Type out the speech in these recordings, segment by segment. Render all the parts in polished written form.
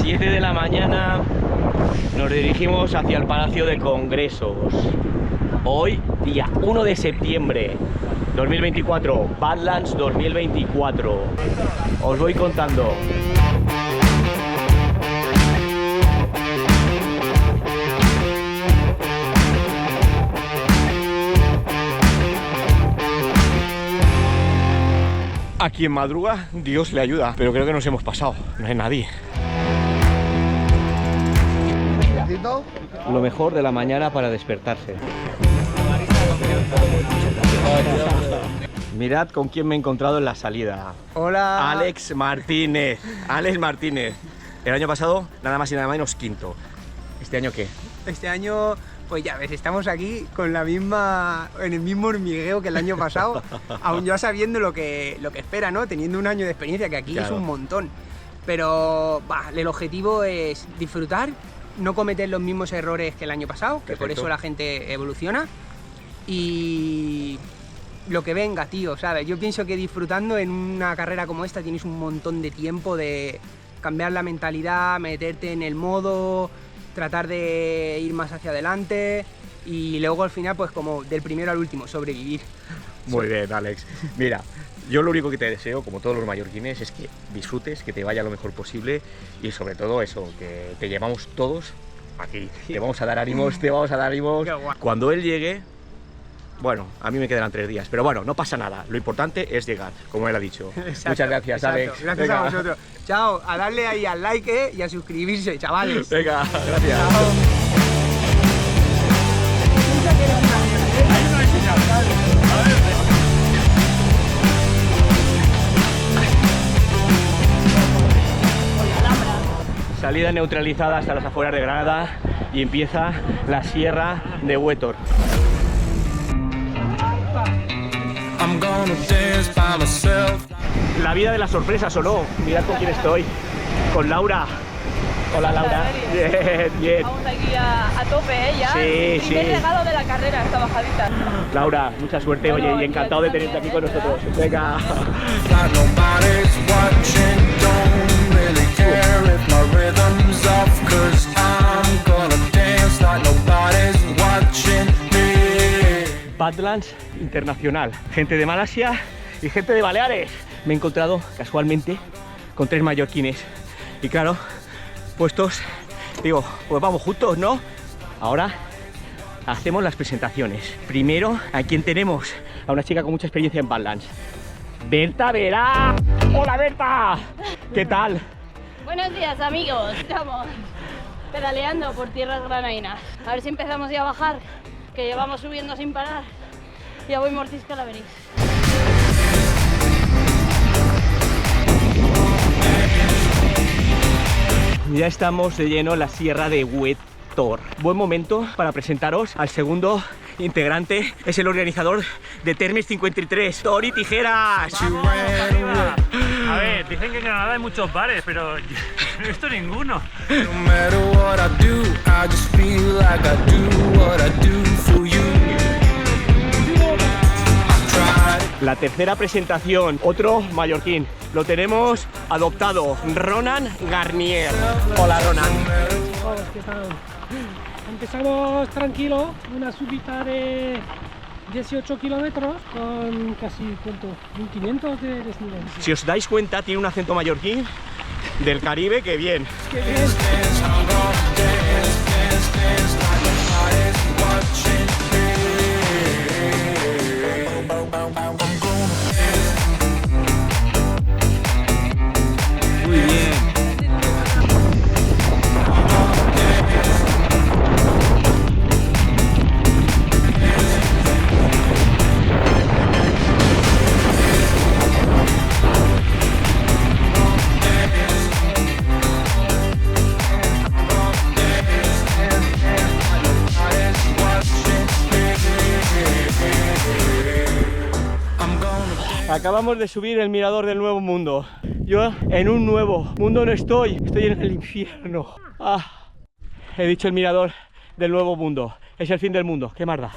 7 de la mañana nos dirigimos hacia el Palacio de Congresos. Hoy, día 1 de septiembre 2024, Badlands 2024. Os voy contando. A quien madruga, Dios le ayuda. Pero creo que nos hemos pasado, no hay nadie. Lo mejor de la mañana para despertarse. Mirad con quién me he encontrado en la salida. Hola. Alex Martínez. Alex Martínez. El año pasado, nada más y nada menos, quinto. ¿Este año qué? Este año, pues ya ves, estamos aquí con la misma, en el mismo hormigueo que el año pasado, aún ya sabiendo lo que espera, ¿no? Teniendo un año de experiencia, que aquí claro, es un montón. Pero el objetivo es disfrutar, no cometer los mismos errores que el año pasado, que por eso la gente evoluciona. Y lo que venga, tío, ¿sabes? Yo pienso que disfrutando en una carrera como esta tienes un montón de tiempo de cambiar la mentalidad, meterte en el modo, tratar de ir más hacia adelante y luego al final, pues como del primero al último, sobrevivir. Muy bien, Alex. Mira, yo lo único que te deseo, como todos los mallorquines, es que disfrutes, que te vaya lo mejor posible y sobre todo eso, que te llevamos todos aquí. Te vamos a dar ánimos, te vamos a dar ánimos. Cuando él llegue, bueno, a mí me quedarán 3 días, pero bueno, no pasa nada. Lo importante es llegar, como él ha dicho. Exacto, muchas gracias, Alex. Gracias a vosotros. Chao, a darle ahí al like y a suscribirse, chavales. Venga, gracias. Chao. Salida neutralizada hasta las afueras de Granada y empieza la Sierra de Huétor. La vida de las sorpresas, ¿o no? Mirad con quién estoy. Con Laura. Hola, Laura. Bien, bien. Vamos aquí a tope, ¿eh? Ya. Sí, sí. Primer regalo de la carrera, esta bajadita. Laura, mucha suerte, oye, y encantado de tenerte aquí con nosotros. Venga. Badlands Internacional, gente de Malasia y gente de Baleares. Me he encontrado casualmente con 3 mallorquines y claro, puestos, digo, pues vamos juntos, ¿no? Ahora hacemos las presentaciones. Primero, ¿a quién tenemos? A una chica con mucha experiencia en Badlands. ¡Berta Vera! ¡Hola, Berta! ¿Qué tal? Buenos días, amigos. Estamos pedaleando por tierras granadinas. A ver si empezamos ya a bajar, que llevamos subiendo sin parar. Ya voy mordisca, la veréis. Ya estamos de lleno en la Sierra de Huétor. Buen momento para presentaros al segundo integrante. Es el organizador de Termes 53, Tori Tijeras. ¡Vamos, arriba! A ver, dicen que en Granada hay muchos bares, pero yo no he visto ninguno. La tercera presentación, otro mallorquín. Lo tenemos adoptado, Ronan Garnier. Hola, Ronan. ¿Qué tal? Empezamos tranquilo, una subida de 18 kilómetros con casi, ¿cuánto? 1500 de desnivel. Si os dais cuenta, tiene un acento mallorquín del Caribe, que bien. ¡Qué bien! Muy bien. Acabamos de subir el mirador del Nuevo Mundo. Yo en un nuevo mundo no estoy, estoy en el infierno. He dicho el mirador del Nuevo Mundo. Es el fin del mundo, qué más da.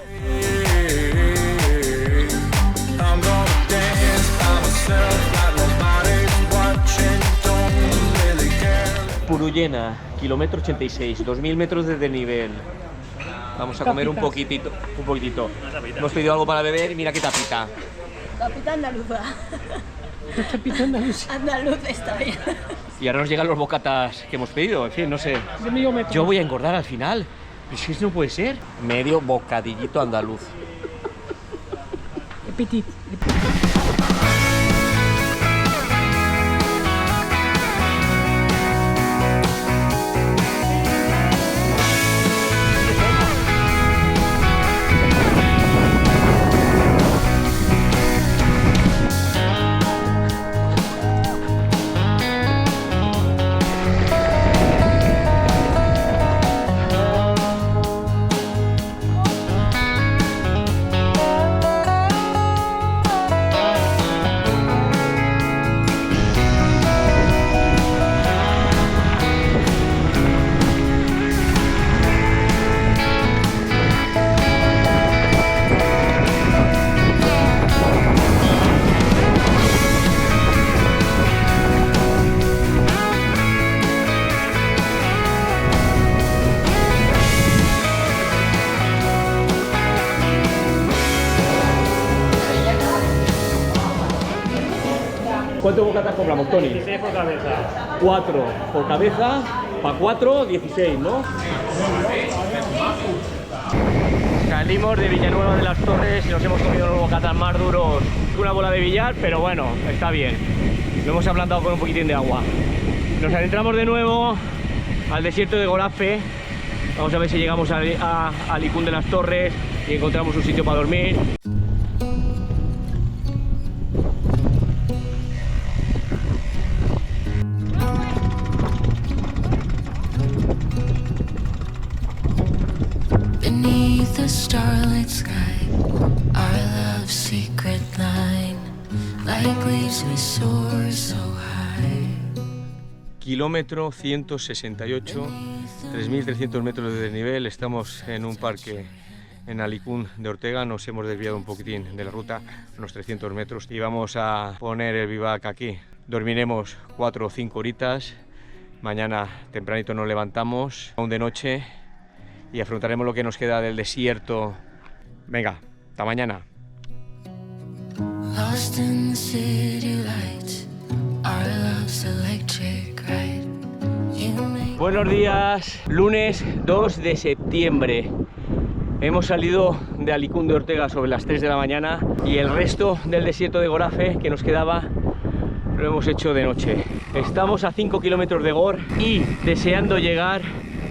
Purullena, kilómetro 86, 2000 metros de desnivel. Vamos a comer un poquitito. Hemos pedido algo para beber y mira qué tapita. Tapita andaluza. Tapita andaluza. Andaluz está bien. Y ahora nos llegan los bocatas que hemos pedido, en fin, no sé. De medio metro. Yo voy a engordar al final. Es que eso no puede ser. Medio bocadillito andaluz. Petit. ¿Cuántos bocatas compramos, Tony? 16 por cabeza. 4 por cabeza, para 4, 16, ¿no? Salimos de Villanueva de las Torres y nos hemos comido unos bocatas más duros que una bola de billar, pero bueno, está bien. Lo hemos ablandado con un poquitín de agua. Nos adentramos de nuevo al desierto de Gorafe. Vamos a ver si llegamos a Alicún de las Torres y encontramos un sitio para dormir. Beneath the starlit sky, our love's secret line, like leaves we soar so high. Kilómetro 168, 3.300 metros de desnivel. Estamos en un parque en Alicún de Ortega. Nos hemos desviado un poquitín de la ruta, unos 300 metros, y vamos a poner el bivac aquí. Dormiremos 4 o 5 horitas. Mañana tempranito nos levantamos, aún de noche, y afrontaremos lo que nos queda del desierto. Venga, hasta mañana. Lost in the city lights, our love's electric ride. Buenos días, lunes 2 de septiembre. Hemos salido de Alicún de Ortega sobre las 3 de la mañana y el resto del desierto de Gorafe que nos quedaba lo hemos hecho de noche. Estamos a 5 kilómetros de Gor y deseando llegar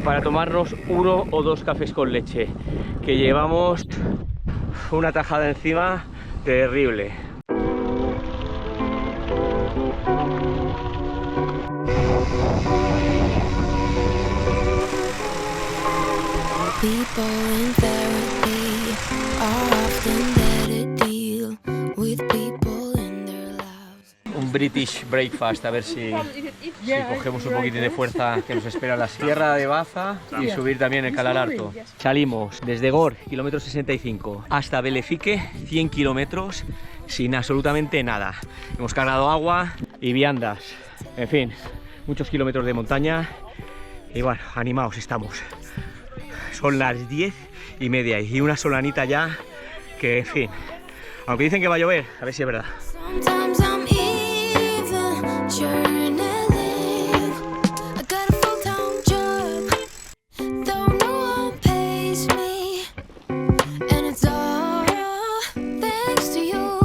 para tomarnos 1 o 2 cafés con leche, que llevamos una tajada encima terrible. People in therapy are often better deal with people in their lives. Un British breakfast, a ver si cogemos un poquitín de fuerza que nos espera la Sierra de Baza y subir también el Calar Alto. Salimos desde Gor, kilómetro 65, hasta Belefique, 100 kilómetros, sin absolutamente nada. Hemos cargado agua y viandas, en fin, muchos kilómetros de montaña y bueno, animados estamos. Son las 10:30 y una solanita ya que, en fin, aunque dicen que va a llover, a ver si es verdad. Sometimes I'm even journaling. I got a full-time job, though no one pays me, and it's all thanks to you.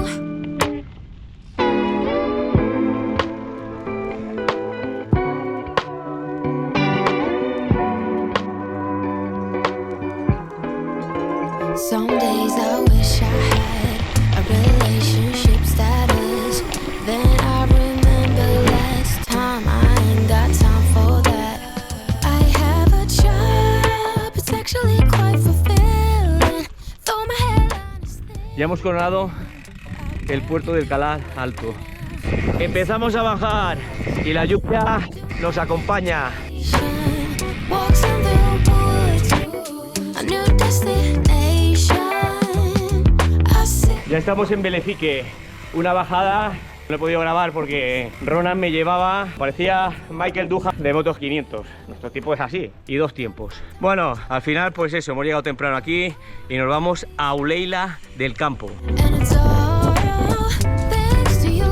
Some days I wish I had a relationship status. Then I remember last time I ain't got time for that. I have a job, it's actually quite fulfilling. Though my headline is thin. Ya hemos coronado el puerto del Calar Alto. Empezamos a bajar y la lluvia nos acompaña. Walks in the woods, a new destination. I see. Ya estamos en Belefique, una bajada No he podido grabar porque Ronan me llevaba, parecía Michael Duhan de Motos 500. Nuestro tipo es así, y 2 tiempos. Bueno, al final pues eso, hemos llegado temprano aquí y nos vamos a Uleila del Campo. And it's all thanks to you.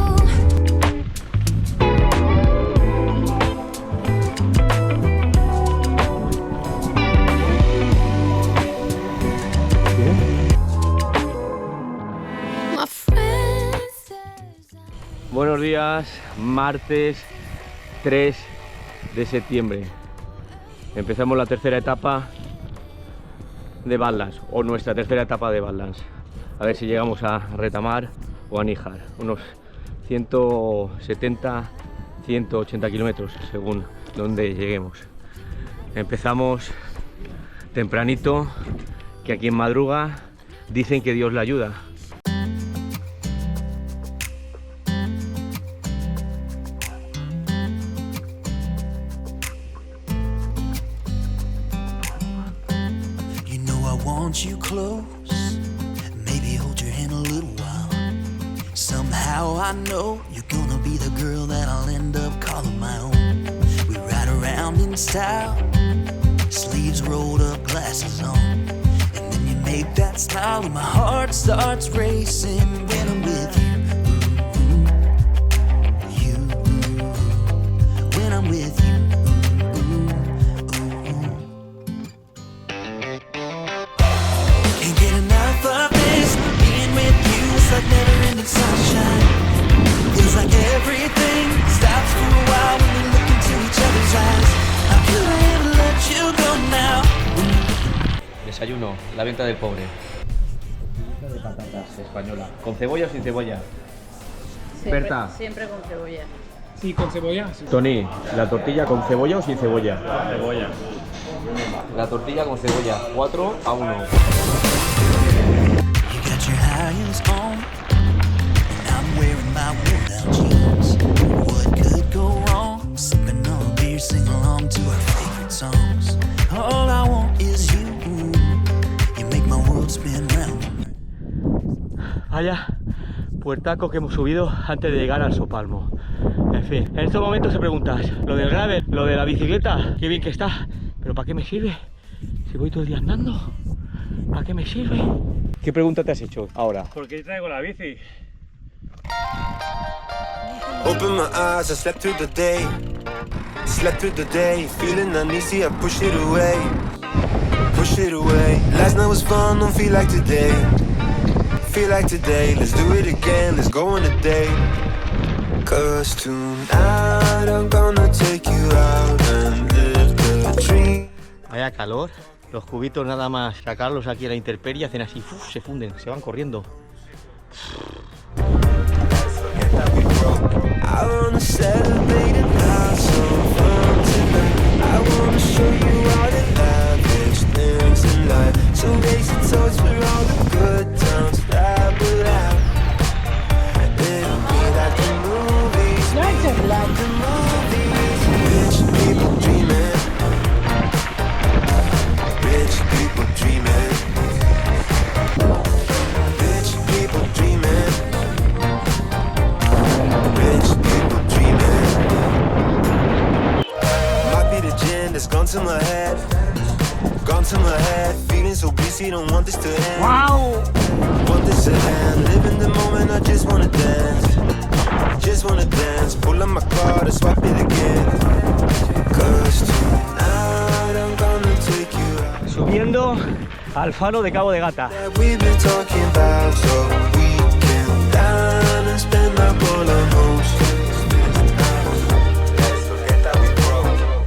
My friend says Buenos días, martes 3 de septiembre. Empezamos la tercera etapa de Badlands, o nuestra tercera etapa de Badlands. A ver si llegamos a Retamar o a Níjar. Unos 170, 180 kilómetros según donde lleguemos. Empezamos tempranito, que aquí en madruga dicen que Dios le ayuda. You know I want you close, maybe hold your hand a little while. Somehow I know you're gonna be the girl that I'll end up calling my own. We ride around in style, sleeves rolled up, glasses on, and then you make that smile and my heart starts racing when I'm with you. You, when I'm with you. Can't get enough of this. Being with you is like never-ending sunshine. Feels like everything stops for a while when we look into each other's eyes. How could I ever let you go now? Desayuno, la venta del pobre. De patatas española. ¿Con cebolla o sin cebolla? Berta. Siempre con cebolla. Sí, con cebolla. Sí. Tony, ¿la tortilla con cebolla o sin cebolla? Cebolla. La tortilla con cebolla, 4 a 1. You got your high heels on, and I'm wearing my worn-out jeans. What could go wrong? Sipping on a beer, sing along to our favorite songs. All I want is you. You make my world spin round. Vaya puertaco que hemos subido antes de llegar al Sopalmo. En fin, en estos momentos te preguntas, lo del gravel, lo de la bicicleta, qué bien que está, pero ¿para qué me sirve? Si voy todo el día andando, ¿para qué me sirve? ¿Qué pregunta te has hecho ahora? ¿Por qué traigo la bici? Open my eyes, I slept through the day. Slept through the day, feeling uneasy, I push it away. Push it away. Last night was fun, don't feel like today. Feel like today, let's do it again, let's go on a date. Cause tonight I'm gonna take you out and live the dream. Vaya calor, los cubitos nada más sacarlos aquí a la intemperie hacen así, se funden, se van corriendo. I wanna celebrate and have some fun tonight. I wanna show you all the lavish things in life. So raise your toes for all the good times that we'll have. It'll be like the movies, like the movies. Rich people dreaming, rich people dreaming, rich people dreaming. Rich people dreaming. Might be the gin that's gone to my head. Gone to my head. Feeling so busy, don't want this to end. ¡Wow! Want this to end. Live in the moment, I just wanna dance. Just wanna dance. Pull up my card and swipe it again. Cause tonight I'm gonna take you out. Subiendo al faro de Cabo de Gata. That we've been talking about, so we can dine and spend up all our emotions.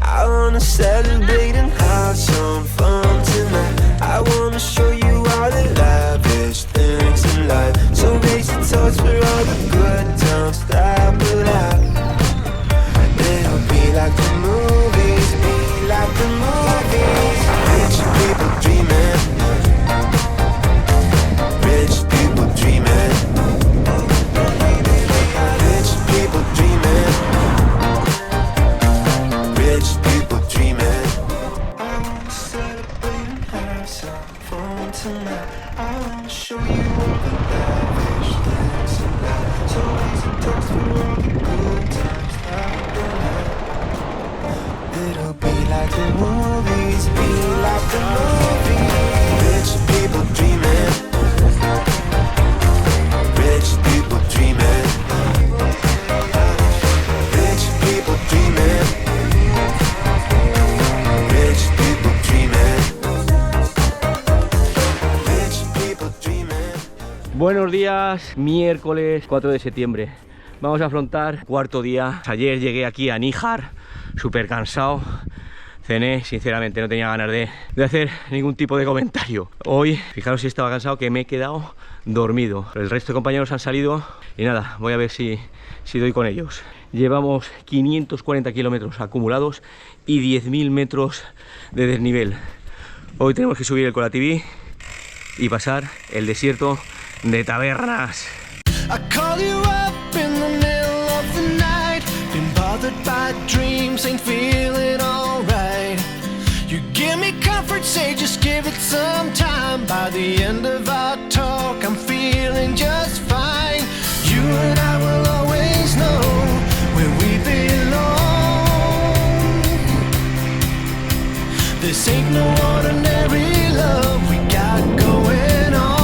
I wanna celebrate and have some fun tonight. I wanna show you all the lavish things in life. So raise your toast for all the good times that we'll have. It'll be like the movies, be like the movies. Rich people dreaming. Rich people dreaming. Rich people dreaming. Rich people dreaming. I wanna celebrate and have some fun tonight. I wanna show you all the lavish things in life. So raise It'll be like the movies, be like the movies. Rich people dreaming. Rich people dreaming. Rich people dreaming. Rich people dreaming. Rich people dreaming. Buenos días, miércoles 4 de septiembre. Vamos a afrontar cuarto día. Ayer llegué aquí a Níjar, súper cansado. Cené, sinceramente no tenía ganas de hacer ningún tipo de comentario. Hoy, fijaros si estaba cansado, que me he quedado dormido. El resto de compañeros han salido y nada, voy a ver si doy con ellos. Llevamos 540 kilómetros acumulados y 10.000 metros de desnivel. Hoy tenemos que subir el Colatibí y pasar el desierto de Tabernas. I call you up in the middle of the night. Been bothered by dreams, ain't feeling alright. You give me comfort, say just give it some time. By the end of our talk, I'm feeling just fine. You and I will always know where we belong. This ain't no ordinary love we got going on.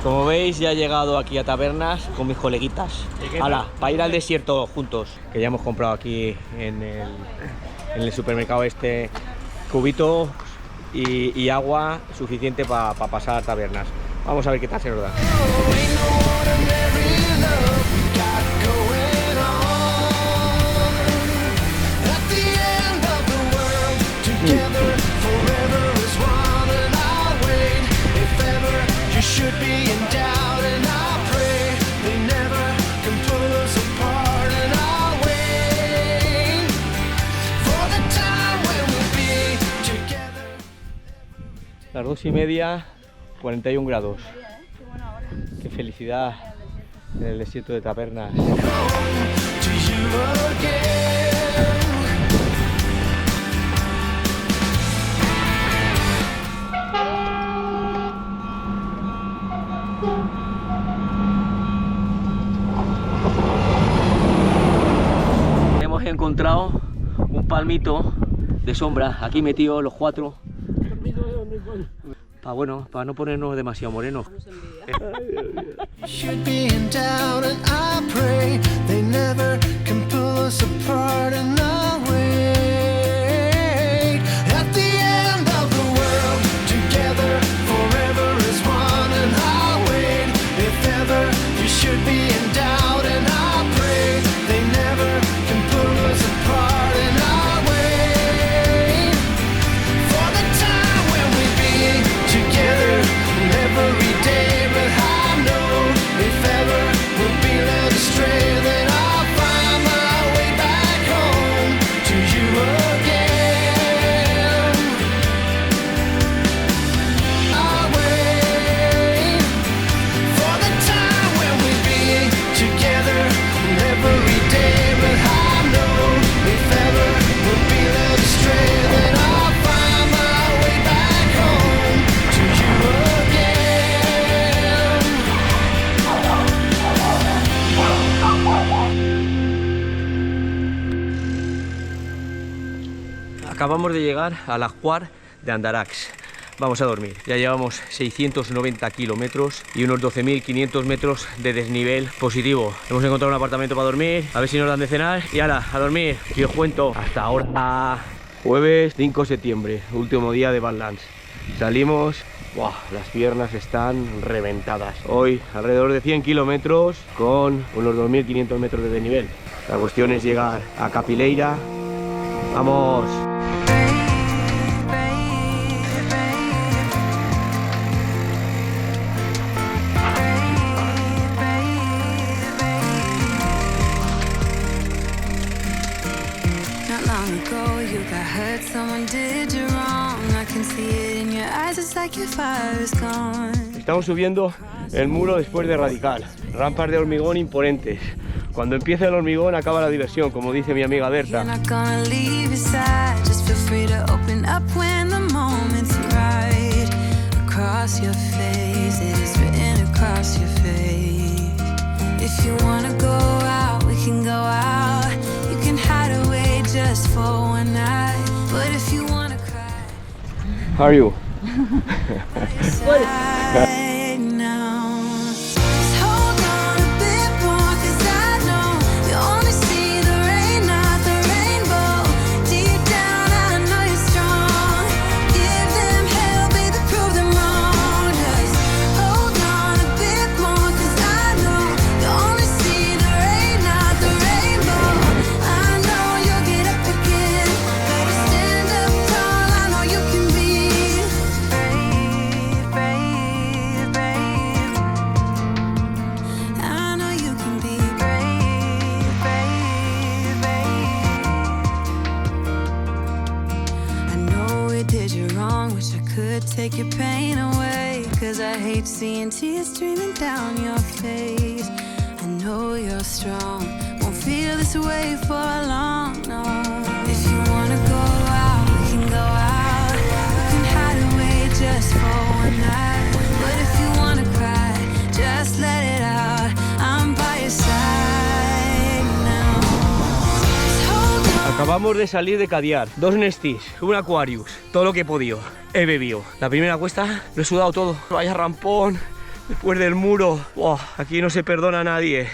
Como veis, ya he llegado aquí a Tabernas con mis coleguitas. ¡Hala! Para ir al desierto juntos. Que ya hemos comprado aquí en el supermercado este cubito y agua suficiente para pasar a Tabernas. Vamos a ver qué tal se nos da. Should be in doubt and I pray they never can pull us apart, and I'll wait for the time when we'll be together. Las 2:30, 41 grados. Qué felicidad en el desierto de Tabernas. To you again. Hemos encontrado un palmito de sombra aquí metido los cuatro. Para no ponernos demasiado morenos. Should be in doubt and I pray they never can pull us apart, and I'll wait at the end of the world together forever as one, and I'll wait if ever you should be in doubt, and I pray they never can pull us apart, and I'll wait for the time when we be together every day. But I know if ever we'll be led astray, then I'll find my way back home to you again. I'll wait for the time when we'll be together every day. But I know if ever we'll be led astray, then I'll find my way back home to you again. Acabamos de llegar al ajuar de Andarax. Vamos a dormir. Ya llevamos 690 kilómetros y unos 12.500 metros de desnivel positivo. Hemos encontrado un apartamento para dormir, a ver si nos dan de cenar y ahora a dormir. Y os cuento, hasta ahora, jueves 5 de septiembre, último día de Badlands. Salimos, ¡buah! Las piernas están reventadas. Hoy alrededor de 100 kilómetros con unos 2.500 metros de desnivel. La cuestión es llegar a Capileira. ¡Vamos! Estamos subiendo el muro después de Radical. Rampas de hormigón imponentes, Cuando empieza el hormigón acaba la diversión, como dice mi amiga Berta. You're not gonna leave your side. Just feel free to open up when the moment's right. Across your face, it is written across your face. If you wanna go out, we can go out. You can hide away just for one night. But if you wanna cry, How are you? side now. Just hold on a bit more, 'cause I know you only see the rain, not the rainbow. Deep down, I know you're strong. Give them hell, baby, prove them wrong. Just hold on a bit more, 'cause I know you only see the rain, not the rainbow. I know you'll get up again. Better stand up tall, I know you can be brave, brave, brave. I know you can be brave, brave, brave. I know we did you wrong, wish I could take your pain away. 'Cause I hate seeing tears streaming down your face. I know you're strong, won't feel this way for long, no. If you wanna go out, we can go out. You can hide away just for one night. But if you wanna cry, just let it out. I'm by your side now. Just hold on. Acabamos de salir de Cadiar, 2 Nestis, un Aquarius, todo lo que he podido. He bebido. La primera cuesta lo he sudado todo. Vaya rampón, después del muro. Wow, aquí no se perdona a nadie.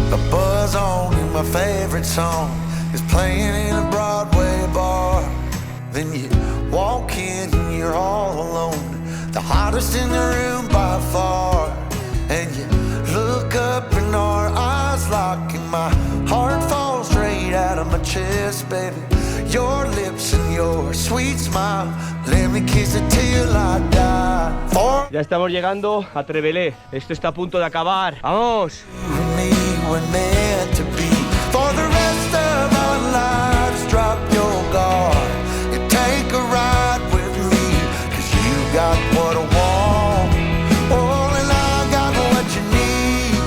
The buzz on in my favorite song is playing in a Broadway bar. Then you walk in and you're all alone, the hottest in the room by far. And you look up and our eyes lock and my heart falls straight out of my chest, baby. Your lips and your sweet smile, let me kiss it till I die. For Ya estamos llegando a Trevelé. Esto está a punto de acabar. ¡Vamos! you and me were meant to be. For the rest of our lives, drop your guard. You take a ride with me, 'cause you got what I want. Oh, and I got what you need.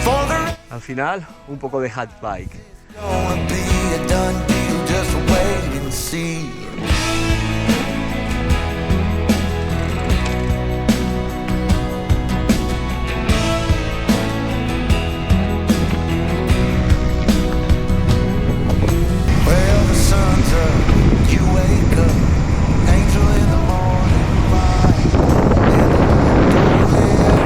For the Al final, un poco de hot bike. gonna be a done deal, just wait and see. Well, the sun's up, you wake up, angel in the morning light. And don't ever the best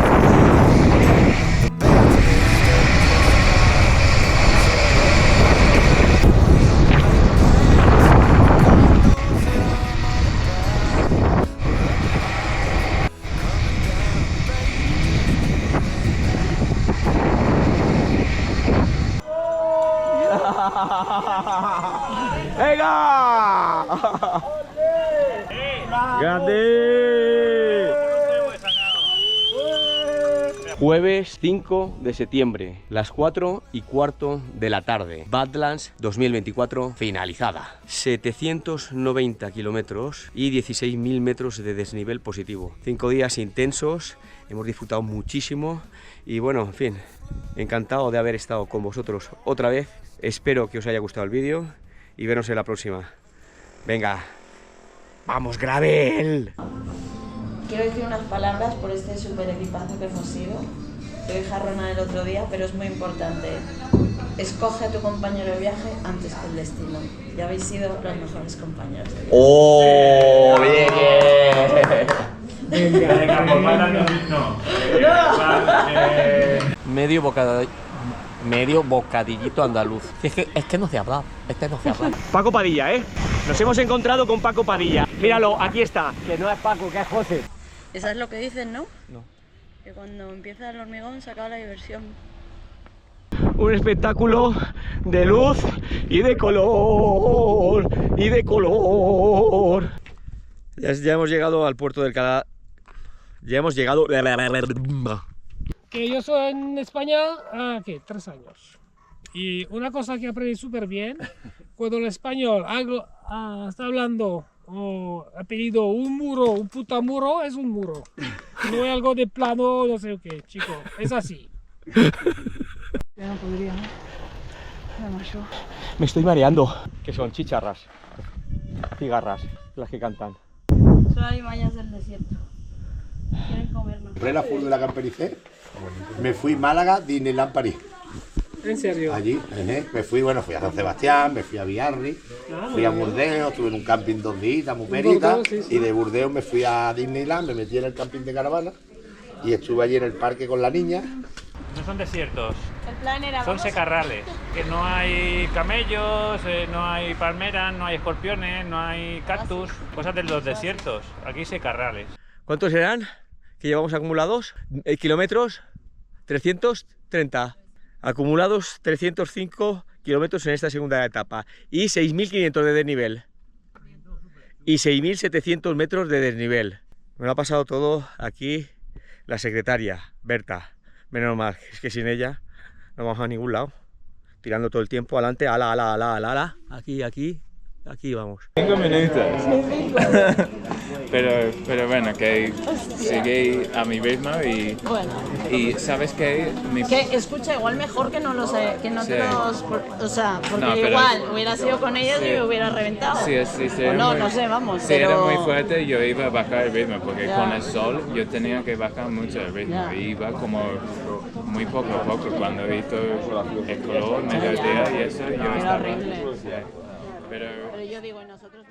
¡Venga! ¡Grande! Jueves 5 de septiembre, las 4:15 de la tarde. Badlands 2024 finalizada. 790 kilómetros y 16.000 metros de desnivel positivo. 5 días intensos, hemos disfrutado muchísimo y bueno, en fin, encantado de haber estado con vosotros otra vez. Espero que os haya gustado el vídeo y vernos en la próxima. Venga, ¡vamos, Gravel! Quiero decir unas palabras por este super equipazo que hemos sido. Soy jarrona el otro día, pero es muy importante. Escoge a tu compañero de viaje antes que el destino. Ya habéis sido los mejores compañeros de viaje. ¡Oh, bien! Venga, pues no. Medio bocadillito andaluz. Es que no sé hablar. Paco Padilla, ¿eh? Nos hemos encontrado con Paco Padilla. Míralo, aquí está. Que no es Paco, que es José. Esa es lo que dicen, ¿no? No. Que cuando empieza el hormigón se acaba la diversión. Un espectáculo de luz y de color. Ya hemos llegado al puerto del Cala. Ya hemos llegado. Que yo soy en España, ¿qué? 3 años. Y una cosa que aprendí súper bien, cuando el español está hablando o ha pedido un muro, un puta muro, es un muro. No es algo de plano, no sé qué, chico. Es así. Yo no podría, ¿no? Demasiado. Me estoy mareando. Que son chicharras, cigarras, las que cantan. Son alimañas del desierto. Quieren comernos. Compré la full de la Campericé, me fui a Málaga, Disneyland París. ¿En serio? Allí, me fui, bueno, fui a San Sebastián, me fui a Biarritz, fui a Burdeos, estuve en un camping 2 días, muy perita, y de Burdeos me fui a Disneyland, me metí en el camping de caravana y estuve allí en el parque con la niña. No son desiertos, El plan era son secarrales, que no hay camellos, no hay palmeras, no hay escorpiones, no hay cactus, cosas de los desiertos. Aquí secarrales. ¿Cuántos serán que llevamos acumulados? Kilómetros 330. Acumulados 305 kilómetros en esta segunda etapa. Y 6.500 de desnivel. Y 6.700 metros de desnivel. Me lo ha pasado todo aquí la secretaria, Berta. Menos mal, es que sin ella no vamos a ningún lado. Tirando todo el tiempo adelante, ala. Aquí vamos. 5 minutos. pero bueno, que sigue a mi ritmo y, Bueno. y sabes que Escucha, igual mejor que no los que no te Sí. los... O sea, porque No, pero- igual hubiera sido con ellos y me hubiera reventado. sí, O no, no sé, vamos, si pero... era muy fuerte, yo iba a bajar el ritmo porque Ya. con el sol yo tenía que bajar mucho el ritmo. Ya. Y iba como muy poco a poco cuando he visto el color, mediodía y eso, yo Era estaba... horrible. Sí. Pero Pero yo digo, y nosotros...